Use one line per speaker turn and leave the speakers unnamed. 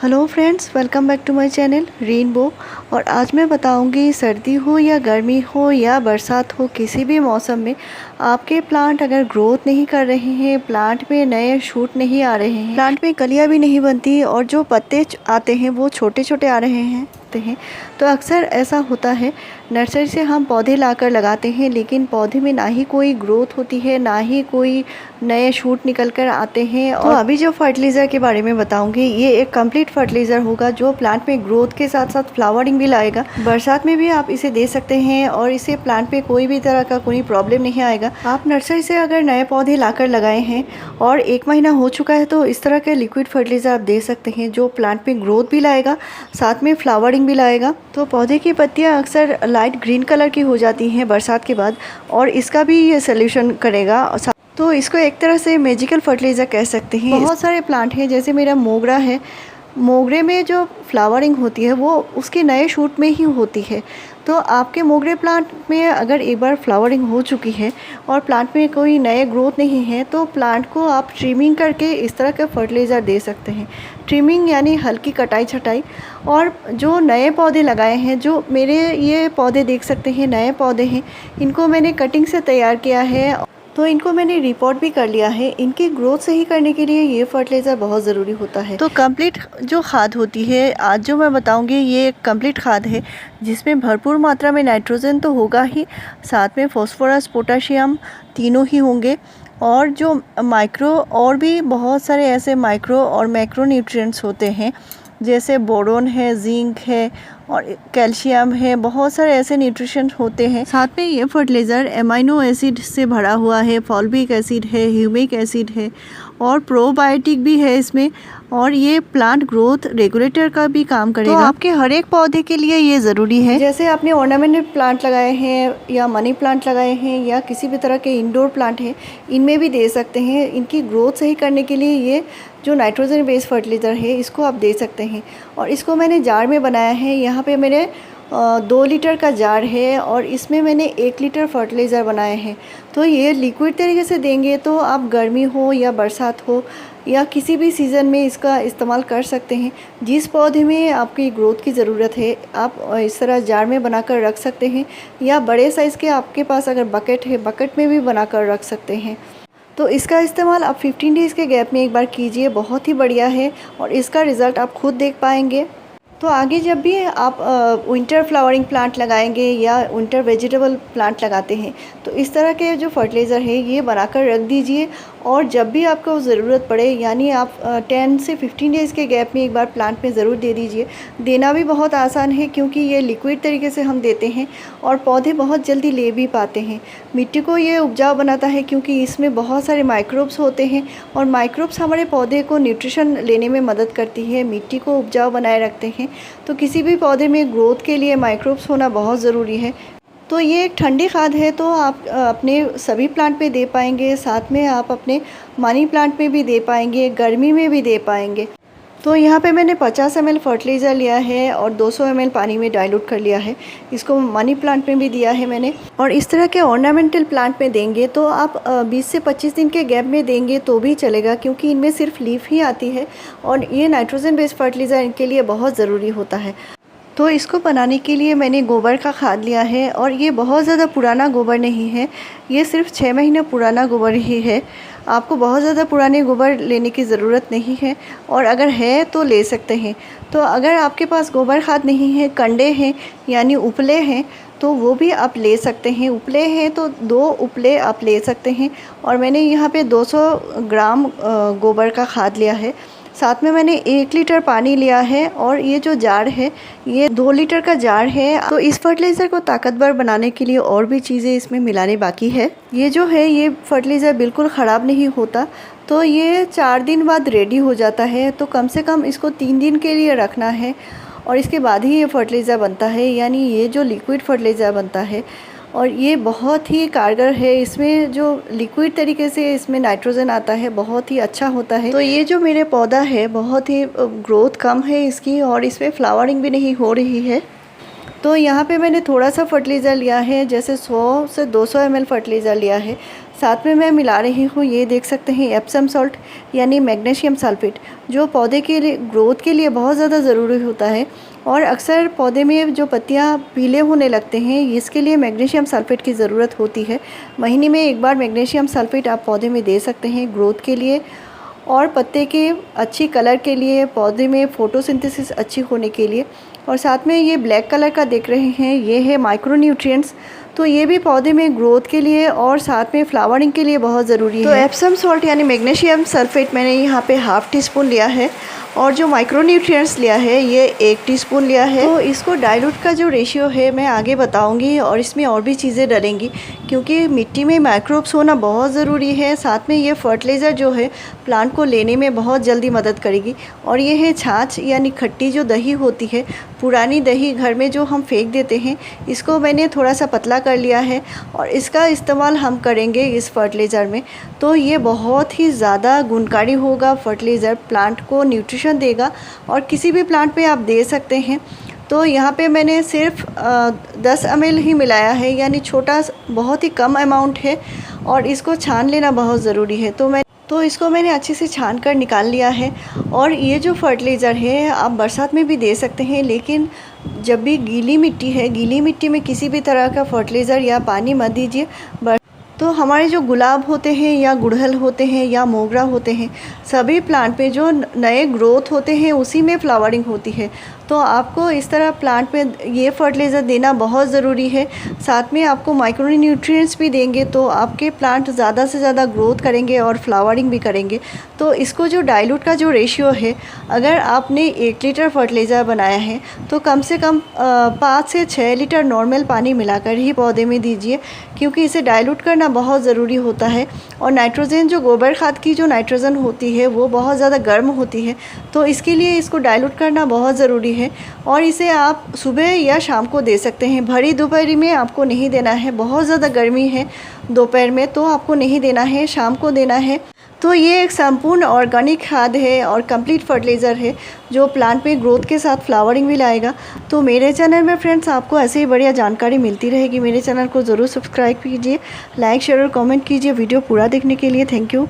Hello friends, welcome back to my channel Rainbow. और आज मैं बताऊंगी सर्दी हो या गर्मी हो या बरसात हो, किसी भी मौसम में आपके प्लांट अगर ग्रोथ नहीं कर रहे हैं, प्लांट में नए शूट नहीं आ रहे हैं, प्लांट में कलियां भी नहीं बनती और जो पत्ते आते हैं वो छोटे छोटे आ रहे हैं तो अक्सर ऐसा होता है। नर्सरी से हम पौधे लाकर लगाते हैं लेकिन पौधे में ना ही कोई ग्रोथ होती है, ना ही कोई नए शूट निकल कर आते हैं। और अभी जो फर्टिलाइज़र के बारे में बताऊंगी, ये एक कंप्लीट फर्टिलाइज़र होगा जो प्लांट में ग्रोथ के साथ साथ फ्लावरिंग भी लाएगा। बरसात में भी आप इसे दे सकते हैं और इससे प्लांट में कोई भी तरह का कोई प्रॉब्लम नहीं आएगा। आप नर्सरी से अगर नए पौधे लाकर लगाए हैं और 1 महीना हो चुका है तो इस तरह के लिक्विड फर्टिलाइज़र आप दे सकते हैं जो प्लांट में ग्रोथ भी लाएगा, साथ में फ्लावरिंग भी लाएगा। तो पौधे की पत्तियां अक्सर लाइट ग्रीन कलर की हो जाती हैं बरसात के बाद, और इसका भी ये सोल्यूशन करेगा। तो इसको एक तरह से मैजिकल फर्टिलाइज़र कह सकते हैं। बहुत सारे प्लांट हैं, जैसे मेरा मोगरा है, मोगरे में जो फ्लावरिंग होती है वो उसके नए शूट में ही होती है। तो आपके मोगरे प्लांट में अगर एक बार फ्लावरिंग हो चुकी है और प्लांट में कोई नए ग्रोथ नहीं है तो प्लांट को आप ट्रिमिंग करके इस तरह का फर्टिलाइज़र दे सकते हैं। ट्रिमिंग यानी हल्की कटाई छटाई। और जो नए पौधे लगाए हैं, जो मेरे ये पौधे देख सकते हैं नए पौधे हैं, इनको मैंने कटिंग से तैयार किया है तो इनको मैंने रिपोर्ट भी कर लिया है। इनकी ग्रोथ सही करने के लिए ये फर्टिलाइज़र बहुत ज़रूरी होता है। तो कंप्लीट जो खाद होती है, आज जो मैं बताऊंगी ये एक कंप्लीट खाद है जिसमें भरपूर मात्रा में नाइट्रोजन तो होगा ही, साथ में फॉस्फोरस पोटाशियम तीनों ही होंगे। और जो माइक्रो और भी बहुत सारे ऐसे माइक्रो और मैक्रो न्यूट्रिएंट्स होते हैं, जैसे बोरोन है, जिंक है और कैल्शियम है, बहुत सारे ऐसे न्यूट्रिशन होते हैं। साथ में ये फर्टिलाइज़र एमाइनो एसिड से भरा हुआ है, फॉल्बिक एसिड है, ह्यूमिक एसिड है और प्रोबायोटिक भी है इसमें। और ये प्लांट ग्रोथ रेगुलेटर का भी काम करेगा। तो आपके हर एक पौधे के लिए ये ज़रूरी है। जैसे आपने ऑर्नामेंटल प्लांट लगाए हैं या मनी प्लांट लगाए हैं या किसी भी तरह के इंडोर प्लांट हैं, इनमें भी दे सकते हैं। इनकी ग्रोथ सही करने के लिए ये जो नाइट्रोजन बेस्ड फर्टिलाइज़र है इसको आप दे सकते हैं। और इसको मैंने जार में बनाया है। यहाँ पे मेरे 2 लीटर का जार है और इसमें मैंने 1 लीटर फर्टिलाइज़र बनाए हैं। तो ये लिक्विड तरीके से देंगे तो आप गर्मी हो या बरसात हो या किसी भी सीज़न में इसका इस्तेमाल कर सकते हैं। जिस पौधे में आपकी ग्रोथ की ज़रूरत है आप इस तरह जार में बनाकर रख सकते हैं, या बड़े साइज़ के आपके पास अगर बकेट है, बकेट में भी बनाकर रख सकते हैं। तो इसका इस्तेमाल आप 15 डेज़ के गैप में एक बार कीजिए, बहुत ही बढ़िया है और इसका रिज़ल्ट आप खुद देख पाएंगे। तो आगे जब भी आप विंटर फ्लावरिंग प्लांट लगाएंगे या विंटर वेजिटेबल प्लांट लगाते हैं तो इस तरह के जो फर्टिलाइज़र है ये बनाकर रख दीजिए। और जब भी आपको ज़रूरत पड़े, यानी आप 10 से 15 डेज़ के गैप में एक बार प्लांट में ज़रूर दे दीजिए। देना भी बहुत आसान है क्योंकि ये लिक्विड तरीके से हम देते हैं और पौधे बहुत जल्दी ले भी पाते हैं। मिट्टी को ये उपजाऊ बनाता है क्योंकि इसमें बहुत सारे माइक्रोब्स होते हैं और माइक्रोब्स हमारे पौधे को न्यूट्रिशन लेने में मदद करती है, मिट्टी को उपजाऊ बनाए रखते हैं। तो किसी भी पौधे में ग्रोथ के लिए माइक्रोब्स होना बहुत ज़रूरी है। तो ये एक ठंडी खाद है तो आप अपने सभी प्लांट में दे पाएंगे, साथ में आप अपने मनी प्लांट में भी दे पाएंगे, गर्मी में भी दे पाएंगे। तो यहाँ पे मैंने 50 ml फर्टिलाइज़र लिया है और 200 ml पानी में डाइल्यूट कर लिया है। इसको मनी प्लांट में भी दिया है मैंने। और इस तरह के ऑर्नामेंटल प्लांट में देंगे तो आप 20 से 25 दिन के गैप में देंगे तो भी चलेगा, क्योंकि इनमें सिर्फ लीफ ही आती है और ये नाइट्रोजन बेस्ड फर्टिलाइज़र इनके लिए बहुत ज़रूरी होता है। तो इसको बनाने के लिए मैंने गोबर का खाद लिया है और ये बहुत ज़्यादा पुराना गोबर नहीं है, ये सिर्फ 6 महीने पुराना गोबर ही है। आपको बहुत ज़्यादा पुराने गोबर लेने की ज़रूरत नहीं है और अगर है तो ले सकते हैं। तो अगर आपके पास गोबर खाद नहीं है, कंडे हैं यानी उपले हैं, तो वो भी आप ले सकते हैं। उपले हैं तो 2 उपले आप ले सकते हैं। और मैंने यहाँ पे 200 ग्राम गोबर का खाद लिया है। साथ में मैंने 1 लीटर पानी लिया है और ये जो जार है ये 2 लीटर का जार है। तो इस फर्टिलाइज़र को ताकतवर बनाने के लिए और भी चीज़ें इसमें मिलाने बाकी है। ये जो है ये फर्टिलाइज़र बिल्कुल ख़राब नहीं होता, तो ये 4 दिन बाद रेडी हो जाता है। तो कम से कम इसको 3 दिन के लिए रखना है और इसके बाद ही ये फर्टिलाइज़र बनता है, यानी ये जो लिक्विड फर्टिलाइज़र बनता है। और ये बहुत ही कारगर है। इसमें जो लिक्विड तरीके से इसमें नाइट्रोजन आता है बहुत ही अच्छा होता है। तो ये जो मेरे पौधा है बहुत ही ग्रोथ कम है इसकी और इसमें फ्लावरिंग भी नहीं हो रही है। तो यहाँ पे मैंने थोड़ा सा फर्टिलाइज़र लिया है, जैसे 100 से 200 ml फर्टिलाइज़र लिया है। साथ में मैं मिला रही हूँ, ये देख सकते हैं एप्सम सॉल्ट यानी मैग्नीशियम सल्फेट, जो पौधे के लिए ग्रोथ के लिए बहुत ज़्यादा ज़रूरी होता है। और अक्सर पौधे में जो पत्तियाँ पीले होने लगते हैं, इसके लिए मैग्नीशियम सल्फेट की ज़रूरत होती है। महीने में एक बार मैग्नीशियम सल्फेट आप पौधे में दे सकते हैं ग्रोथ के लिए और पत्ते के अच्छी कलर के लिए, पौधे में फोटोसिंथेसिस अच्छी होने के लिए। और साथ में ये ब्लैक कलर का देख रहे हैं, ये है माइक्रो न्यूट्रिएंट्स, तो ये भी पौधे में ग्रोथ के लिए और साथ में फ्लावरिंग के लिए बहुत ज़रूरी है। तो एप्सम सॉल्ट यानी मैग्नीशियम सल्फेट मैंने यहाँ पे हाफ़ टी स्पून लिया है और जो माइक्रो न्यूट्रिएंट्स लिया है ये 1 टीस्पून लिया है। तो इसको डाइल्यूट का जो रेशियो है मैं आगे बताऊंगी और इसमें और भी चीज़ें डलेंगी, क्योंकि मिट्टी में माइक्रोब्स होना बहुत ज़रूरी है। साथ में ये फर्टिलाइज़र जो है प्लांट को लेने में बहुत जल्दी मदद करेगी। और ये है छाछ यानी खट्टी जो दही होती है, पुरानी दही घर में जो हम फेंक देते हैं, इसको मैंने थोड़ा सा पतला कर लिया है और इसका इस्तेमाल हम करेंगे इस फर्टिलाइज़र में। तो ये बहुत ही ज़्यादा गुणकारी होगा फर्टिलाइज़र, प्लांट को न्यूट्रिशन देगा और किसी भी प्लांट पे आप दे सकते हैं। तो यहाँ पे मैंने सिर्फ 10 ml ही मिलाया है, यानी छोटा बहुत ही कम अमाउंट है और इसको छान लेना बहुत ज़रूरी है। तो इसको मैंने अच्छे से छान कर निकाल लिया है। और ये जो फर्टिलाइज़र है आप बरसात में भी दे सकते हैं, लेकिन जब भी गीली मिट्टी है, गीली मिट्टी में किसी भी तरह का फर्टिलाइज़र या पानी मत दीजिए। तो हमारे जो गुलाब होते हैं या गुड़हल होते हैं या मोगरा होते हैं, सभी प्लांट पे जो नए ग्रोथ होते हैं उसी में फ्लावरिंग होती है। तो आपको इस तरह प्लांट में ये फर्टिलाइज़र देना बहुत ज़रूरी है। साथ में आपको माइक्रो न्यूट्रिएंट्स भी देंगे तो आपके प्लांट ज़्यादा से ज़्यादा ग्रोथ करेंगे और फ्लावरिंग भी करेंगे। तो इसको जो डाइल्यूट का जो रेशियो है, अगर आपने 1 लीटर फर्टिलाइज़र बनाया है तो कम से कम 5 से 6 लीटर नॉर्मल पानी मिलाकर ही पौधे में दीजिए, क्योंकि इसे डाइल्यूट करना बहुत ज़रूरी होता है। और नाइट्रोजन, जो गोबर खाद की जो नाइट्रोजन होती है वो बहुत ज़्यादा गर्म होती है, तो इसके लिए इसको डाइल्यूट करना बहुत ज़रूरी है। और इसे आप सुबह या शाम को दे सकते हैं। भरी दोपहर में आपको नहीं देना है, बहुत ज़्यादा गर्मी है दोपहर में, तो आपको नहीं देना है, शाम को देना है। तो ये एक संपूर्ण ऑर्गेनिक खाद है और कंप्लीट फर्टिलाइज़र है जो प्लांट में ग्रोथ के साथ फ्लावरिंग भी लाएगा। तो मेरे चैनल में फ्रेंड्स आपको ऐसे ही बढ़िया जानकारी मिलती रहेगी। मेरे चैनल को ज़रूर सब्सक्राइब कीजिए, लाइक शेयर और कमेंट कीजिए। वीडियो पूरा देखने के लिए थैंक यू।